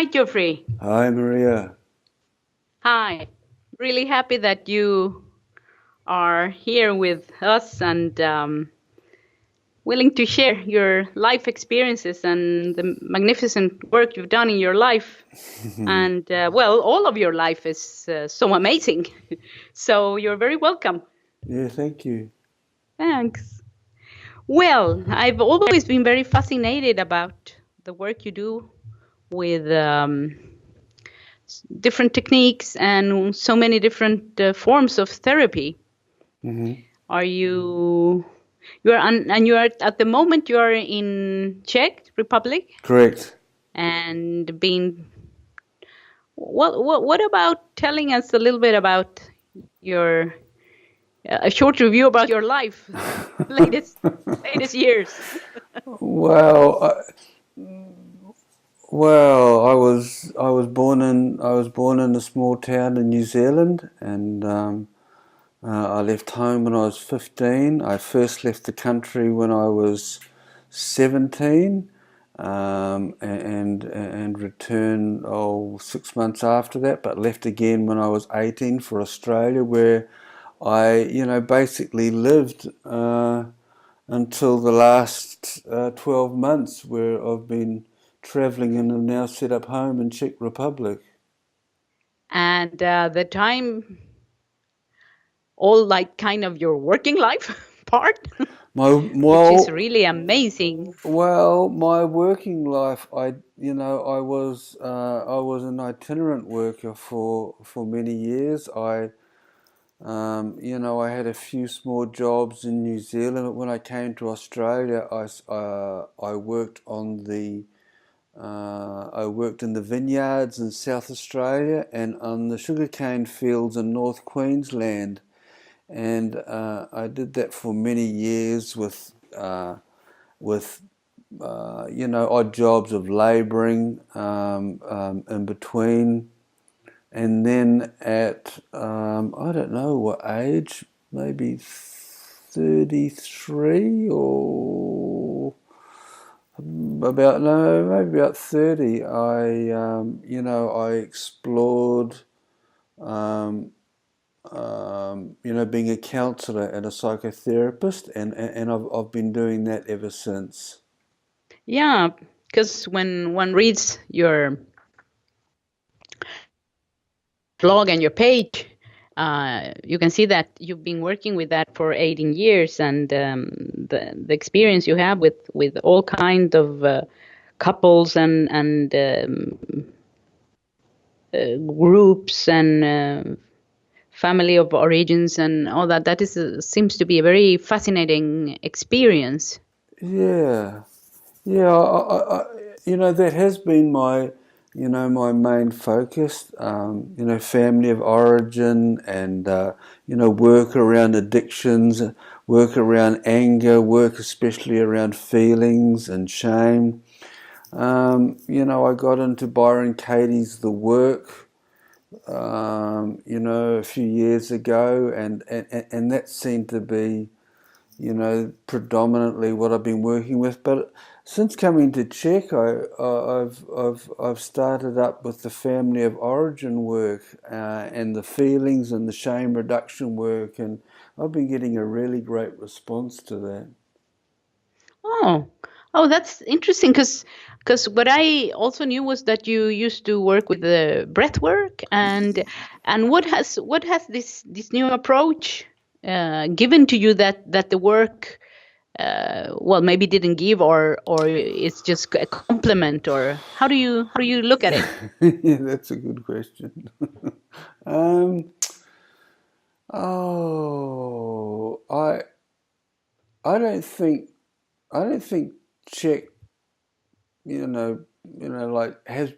Geoffrey. Hi, Maria. Hi. Really happy that you are here with us and willing to share your life experiences and the magnificent work you've done in your life. And all of your life is so amazing. So you're very welcome. Yeah, thank you. Thanks. Well, I've always been very fascinated about the work you do with different techniques and so many different forms of therapy. Hmm. Are you are and you are at the moment you are in Czech Republic Correct. and being what about telling us a little bit about your a short review about your life latest years. Well, I was born in a small town in New Zealand, and I left home when I was 15. I first left the country when I was 17, and returned 6 months after that, but left again when I was 18 for Australia, where I, basically lived until the last 12 months, where I've been travelling and have now set up home in Czech Republic. And the time all like kind of your working life part, My which is well, really amazing. my working life, I was an itinerant worker for many years. I had a few small jobs in New Zealand, but when I came to Australia, I worked in the vineyards in South Australia and on the sugarcane fields in North Queensland, and I did that for many years with odd jobs of labouring in between. And then at, I don't know what age, maybe 33 or maybe about 30, I explored, um, being a counsellor and a psychotherapist, and I've been doing that ever since. Yeah, because when one reads your blog and your page, you can see that you've been working with that for 18 years, and the experience you have with all kind of couples and groups and family of origins and all that. That is seems to be a very fascinating experience. Yeah, yeah, that has been my main focus. Family of origin, and work around addictions, work around anger, work especially around feelings and shame. I got into Byron Katie's The Work, a few years ago, and that seemed to be, predominantly what I've been working with. But since coming to Czech, I've started up with the family of origin work, and the feelings and the shame reduction work, and I've been getting a really great response to that. Oh, oh, that's interesting because what I also knew was that you used to work with the breath work and what has this new approach given to you that the work maybe didn't give or it's just a complement, or how do you look at it? Yeah, that's a good question. um, oh, I don't think I don't think Czech, like has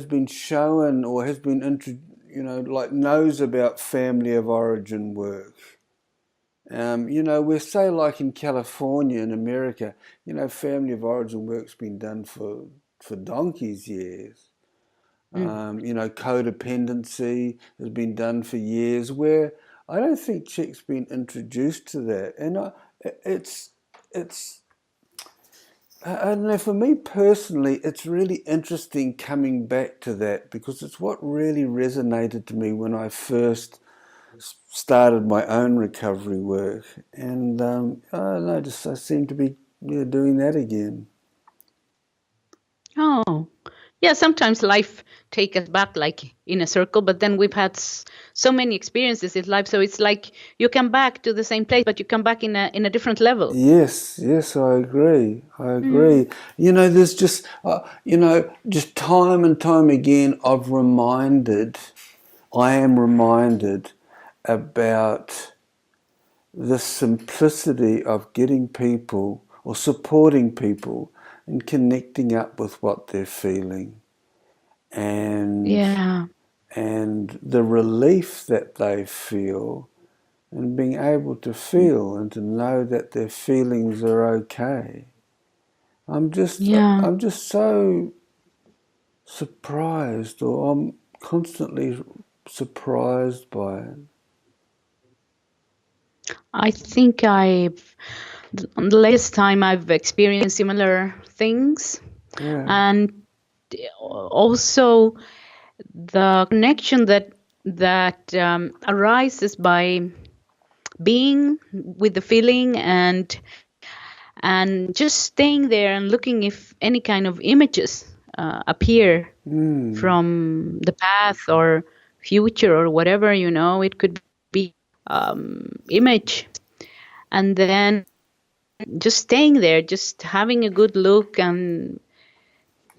been shown, or has been like knows about family of origin work. We're say, like in California in America, family of origin work's been done for donkey's years. Mm. Codependency has been done for years, where I don't think Czech's been introduced to that, and it's it's I don't know, for me personally, it's really interesting coming back to that because it's what really resonated to me when I first started my own recovery work. And I don't know, just I seem to be doing that again. Oh, yeah. Sometimes life take us back like in a circle, but then we've had so many experiences in life, so it's like you come back to the same place, but you come back in a different level. Yes, yes, I agree. I Mm. agree. There's just, just time and time again, I am reminded about the simplicity of getting people or supporting people and connecting up with what they're feeling and Yeah, and the relief that they feel and being able to feel and to know that their feelings are okay. yeah. I'm just so surprised, or I'm constantly surprised by it. I think the latest time I've experienced similar things, Yeah. and also the connection that arises by being with the feeling and just staying there and looking if any kind of images appear Mm. from the past or future or whatever, it could be image, and then just staying there, just having a good look and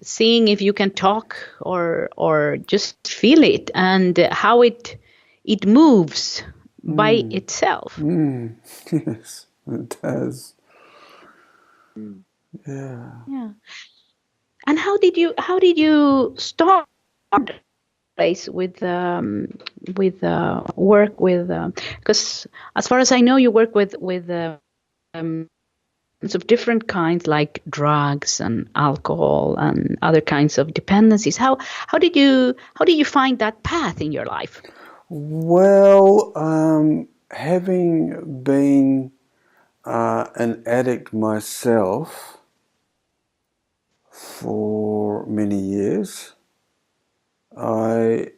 seeing if you can talk or just feel it and how it moves by Mm. itself. Mm. Yes, it does. Mm. Yeah. Yeah. And how did you start place with work with because as far as I know you work with of different kinds like drugs and alcohol and other kinds of dependencies. How did you find that path in your life? Well, having been an addict myself for many years, I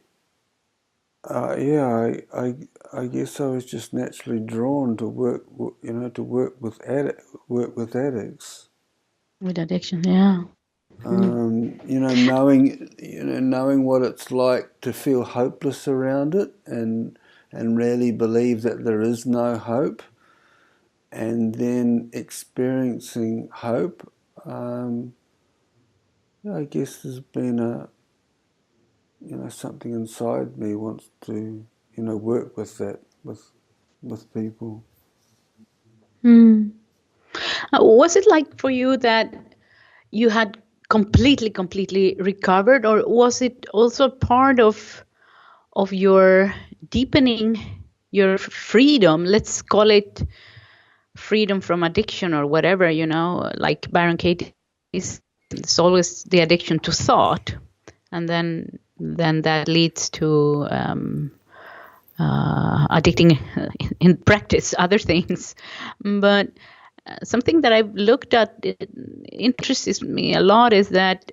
I guess I was just naturally drawn to work with addicts. With addiction, yeah. Mm. Knowing what it's like to feel hopeless around it and really believe that there is no hope, and then experiencing hope. Um, I guess there's been something inside me wants to, work with that with people. Mm. Was it like for you that you had completely recovered, or was it also part of your deepening your freedom? Let's call it freedom from addiction or whatever, like Byron Katie is, it's always the addiction to thought, and then that leads to addicting in practice other things. But something that I've looked at, it interests me a lot, is that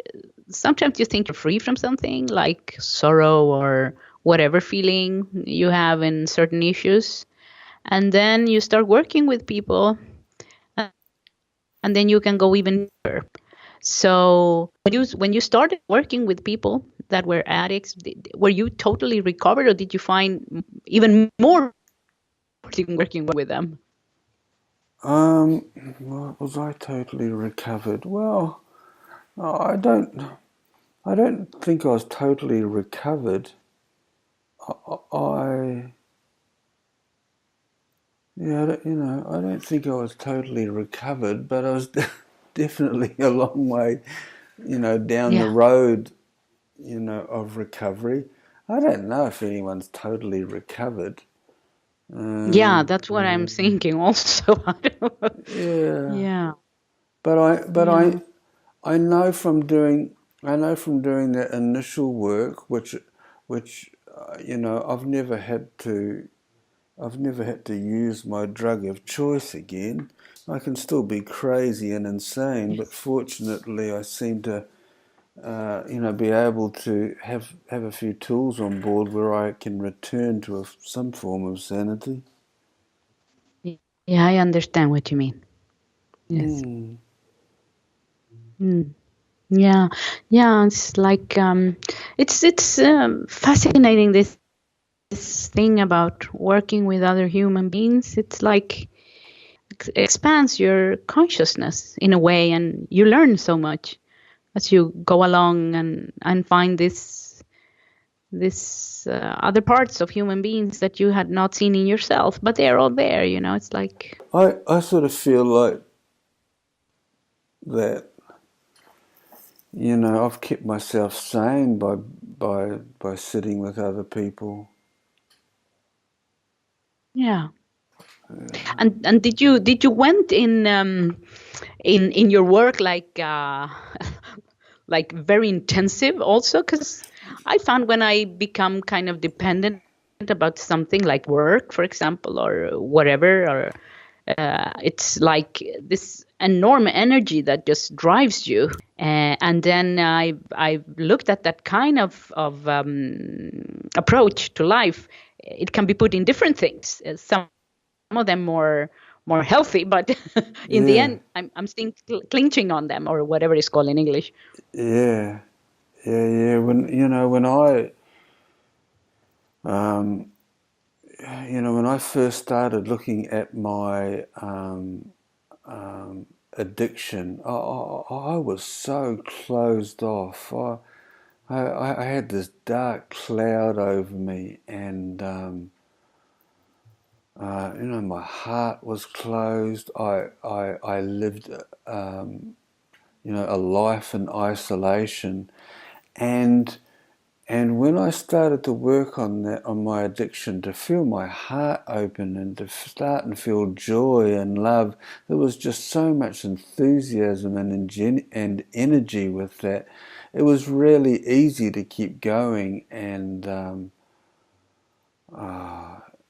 sometimes you think you're free from something like sorrow or whatever feeling you have in certain issues, and then you start working with people, and then you can go even deeper. So when you started working with people that were addicts, were you totally recovered, or did you find even more working with them? Was I totally recovered? Well, I don't. I don't think I was totally recovered. I yeah, I don't think I was totally recovered, but I was definitely a long way, down the Yeah. road, of recovery. I don't know if anyone's totally recovered. Yeah, Um, that's what I'm thinking also. yeah, Yeah. but I but Yeah. I I know from doing that initial work, which I've never had to I've never had to use my drug of choice again. I can still be crazy and insane, but fortunately I seem to, be able to have a few tools on board where I can return to some form of sanity. Yeah, I understand what you mean. Yes. Mm. Mm. Yeah, yeah. It's like it's fascinating this thing about working with other human beings. It's like expands your consciousness in a way, and you learn so much as you go along and find this other parts of human beings that you had not seen in yourself, but they're all there. It's like I sort of feel like that, I've kept myself sane by sitting with other people. yeah. And did you went in your work like like very intensive also? Because I found when I become kind of dependent about something like work, for example, or whatever, or it's like this enormous energy that just drives you. And then I've looked at that kind of approach to life. It can be put in different things. Some of them more healthy, but in the Yeah, end, I'm still clinching on them, or whatever it's called in English. yeah, yeah. Um, when I first started looking at my addiction, I was so closed off. I had this dark cloud over me, and my heart was closed. I lived, a life in isolation, and when I started to work on that, on my addiction, to feel my heart open and to start and feel joy and love, there was just so much enthusiasm and energy with that. It was really easy to keep going and,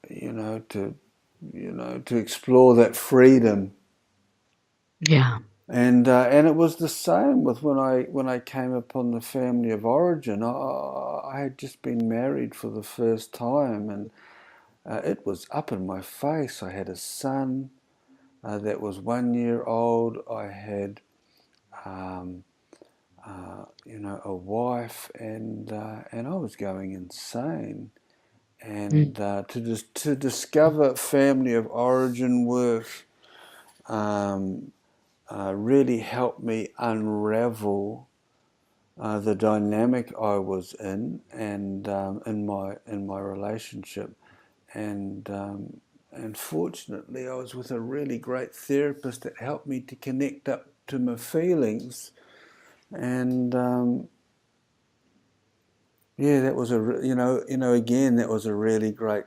you know, to, to explore that freedom. Yeah. And it was the same with when I came upon the family of origin. I had just been married for the first time, and it was up in my face. I had a son that was 1 year old. I had, um, a wife, and I was going insane. Mm. And to discover family of origin work. Really helped me unravel the dynamic I was in, and in my relationship, and fortunately I was with a really great therapist that helped me to connect up to my feelings, and yeah, that was again, that was a really great,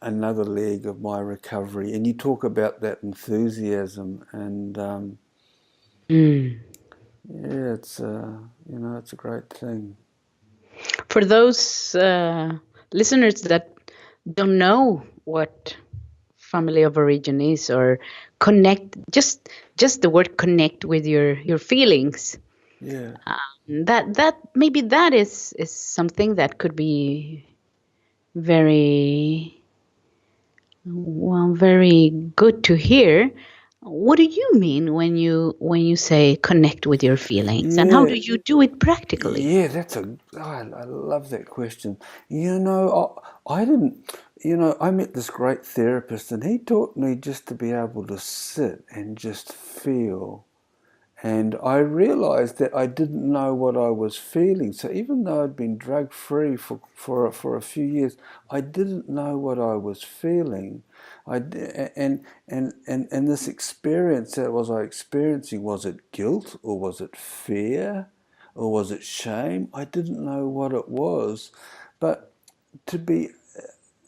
another leg of my recovery. And you talk about that enthusiasm, and Mm. yeah, it's a great thing. For those listeners that don't know what family of origin is, or connect, just the word connect with your feelings, Yeah, that maybe that is something that could be very well, very good to hear. What do you mean when you say connect with your feelings, and how yeah, do you do it practically? yeah. I love that question. I didn't. I met this great therapist, and he taught me just to be able to sit and just feel. And I realized that I didn't know what I was feeling. So even though I'd been drug free for a few years, I didn't know what I was feeling. And this experience that was I experiencing, was it guilt, or was it fear, or was it shame? I didn't know what it was. But to be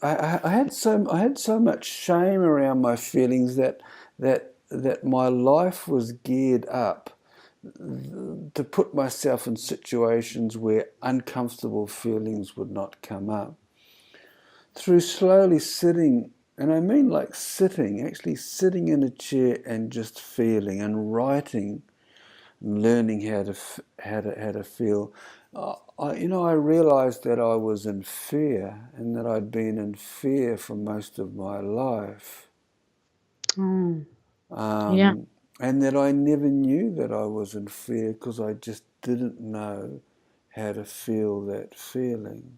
I had so much shame around my feelings that my life was geared up to put myself in situations where uncomfortable feelings would not come up. through slowly sitting, and I mean like sitting, actually sitting in a chair and just feeling and writing, and learning how to feel. I realized that I was in fear, and that I'd been in fear for most of my life. Yeah. And that I never knew that I was in fear because I just didn't know how to feel that feeling.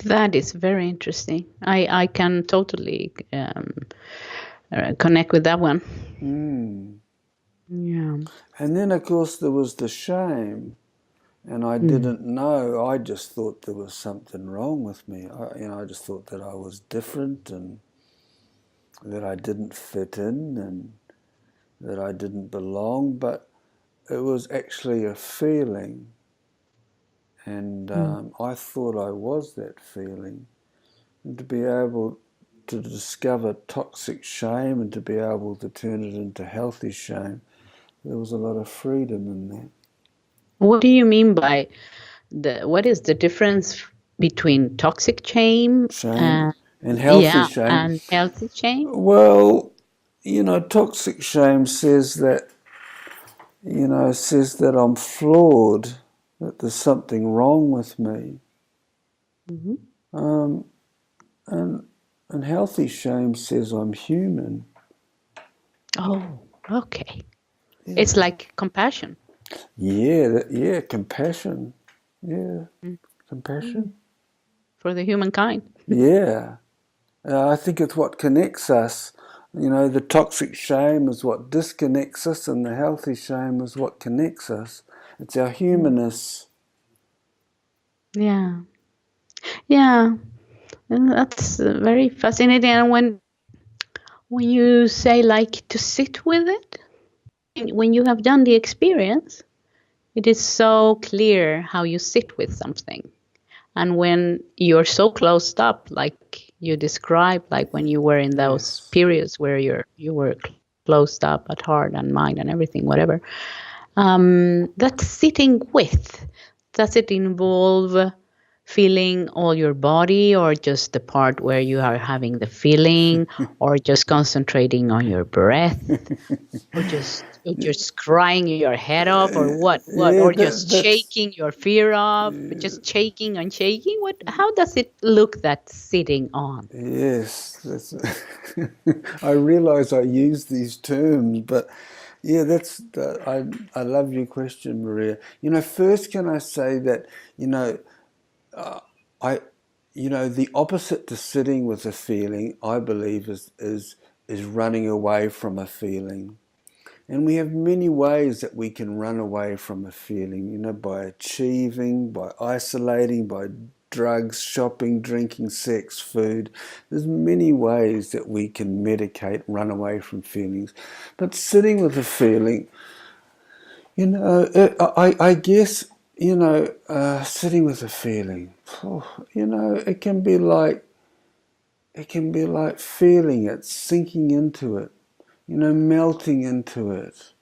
That is very interesting. I can totally connect with that one. Yeah. And then, of course, there was the shame, and I didn't know. I just thought there was something wrong with me. I just thought that I was different and that I didn't fit in and that I didn't belong. But it was actually a feeling, and I thought I was that feeling. And to be able to discover toxic shame and to be able to turn it into healthy shame, there was a lot of freedom in that. What do you mean by what is the difference between toxic shame Shame and and healthy shame. and healthy shame? Well, toxic shame says that, I'm flawed, that there's something wrong with me. And healthy shame says I'm human. Oh, okay. Yeah. It's like compassion. Yeah, compassion. Yeah, compassion. For the humankind. Yeah. I think it's what connects us. The toxic shame is what disconnects us, and the healthy shame is what connects us. It's our humanness. Yeah. Yeah. And that's very fascinating. And when you say like to sit with it, when you have done the experience, it is so clear how you sit with something. And when you're so closed up, like you described, like when you were in those Yes. periods where you were closed up at heart and mind and everything, whatever, that's sitting with. Does it involve feeling all your body, or just the part where you are having the feeling, or just concentrating on your breath, or just crying your head off, or what, Yeah, or just shaking your fear off, just shaking and shaking? How does it look, that sitting on? yes. I realise I use these terms, but yeah, I love your question, Maria. First, can I say that the opposite to sitting with a feeling, I believe, is running away from a feeling. And we have many ways that we can run away from a feeling, by achieving, by isolating, by drugs, shopping, drinking, sex, food. There's many ways that we can medicate, run away from feelings. But sitting with a feeling, I guess, sitting with a feeling, it can be like feeling it, sinking into it, melting into it.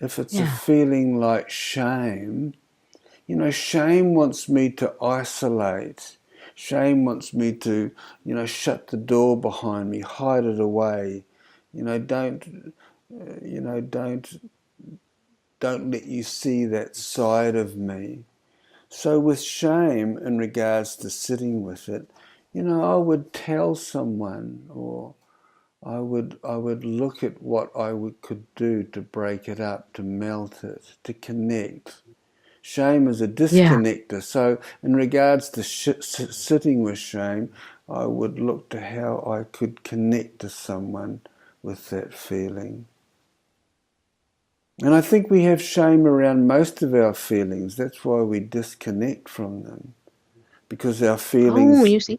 If it's a feeling like shame, shame wants me to isolate. Shame wants me to, shut the door behind me, hide it away. Don't let you see that side of me. So with shame, in regards to sitting with it, I would tell someone, or I would look at what could do to break it up, to melt it, to connect. Shame is a disconnector. So in regards to sitting with shame, I would look to how I could connect to someone with that feeling. And I think we have shame around most of our feelings. That's why we disconnect from them. Because our feelings... Oh, you see.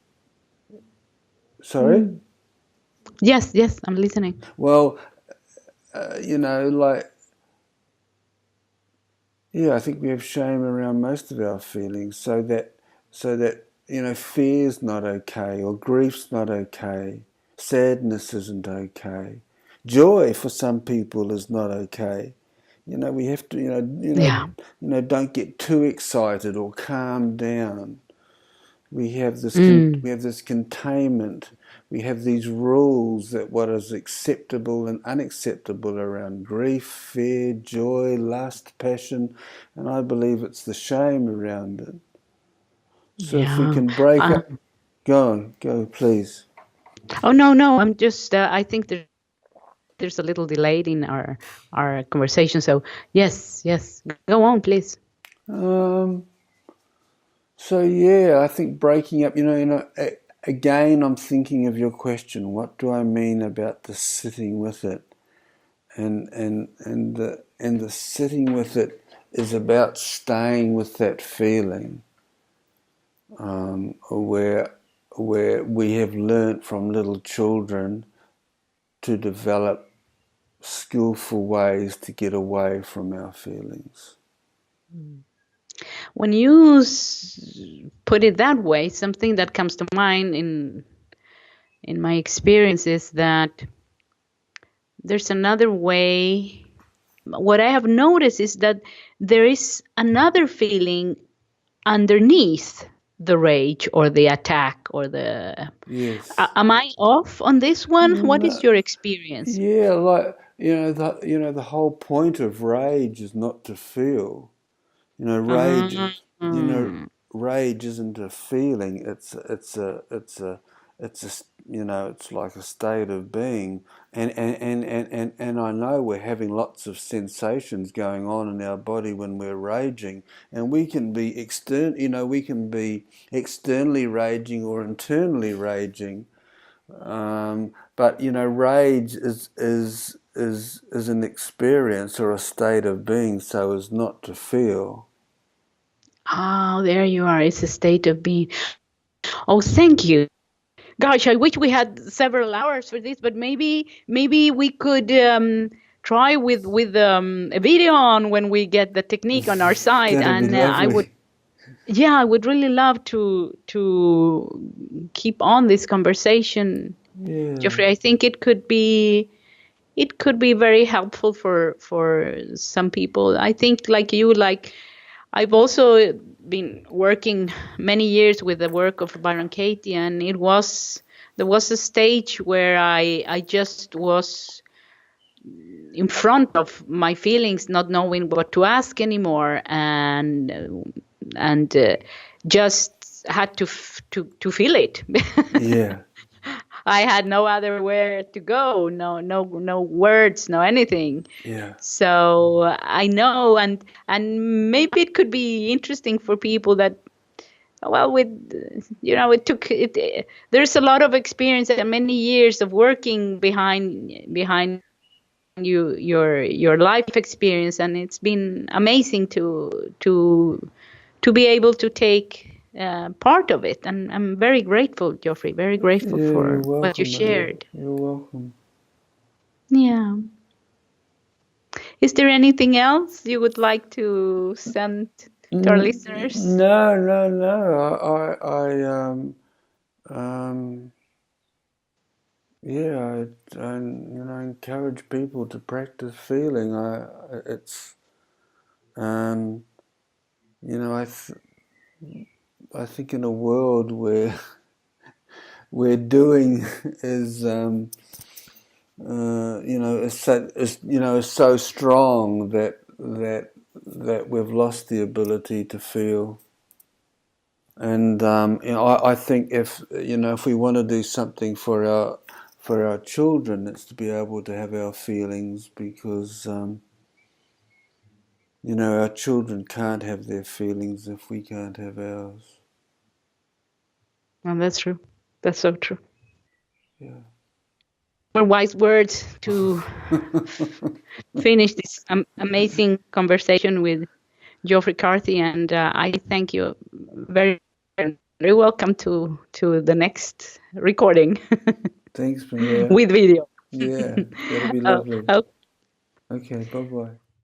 Sorry? Yes, I'm listening. Well, I think we have shame around most of our feelings, so that fear's not okay, or grief's not okay, sadness isn't okay, joy for some people is not okay. We have to, don't get too excited or calm down. We have this we have this containment. We have these rules that what is acceptable and unacceptable around grief, fear, joy, lust, passion, and I believe it's the shame around it. So if we Yeah. can break up, go please. Oh, no. I'm just. I think there's a little delay in our conversation. So yes. Go on, please. So yeah, I think breaking up. Again, I'm thinking of your question. What do I mean about the sitting with it? And the sitting with it is about staying with that feeling, where we have learnt from little children to develop skillful ways to get away from our feelings. When you put it that way, something that comes to mind in my experience is that there's another way. What I have noticed is that there is another feeling underneath the rage or the attack or the. Yes. Am I off on this one? What is No, your experience? yeah, like the whole point of rage is not to feel. Rage. Rage isn't a feeling. It's like a state of being. And I know we're having lots of sensations going on in our body when we're raging, and we can be externally raging or internally raging. But rage is an experience or a state of being, so as not to feel. Oh, there you are. It's a state of being. Oh, thank you. Gosh, I wish we had several hours for this, but maybe we could try with a video on when we get the technique on our side, That'd be and lovely. I would really love to keep on this conversation, Yeah. Geoffrey. I think it could be very helpful for some people. I think like you, I've also been working many years with the work of Byron Katie, and there was a stage where I just was in front of my feelings, not knowing what to ask anymore, and just had to feel it. Yeah. I had no other where to go, no words, no anything. Yeah. So I know, and maybe it could be interesting for people that, well, it took it. There's a lot of experience and many years of working behind your life experience, and it's been amazing to be able to take part of it, and I'm very grateful, Geoffrey, very grateful for You're what you welcome, Maria. shared. You're welcome. Yeah. Is there anything else you would like to send to our listeners? No. I encourage people to practice feeling. I think in a world where doing is is so strong that we've lost the ability to feel. And I think if we want to do something for our children, it's to be able to have our feelings, because our children can't have their feelings if we can't have ours. And that's true. That's so true. Yeah. More wise words to finish this amazing conversation with Geoffrey Carthy, and I thank you very, very welcome to the next recording. Thanks, Maria. With video. Yeah, that'll be lovely. Okay, bye-bye.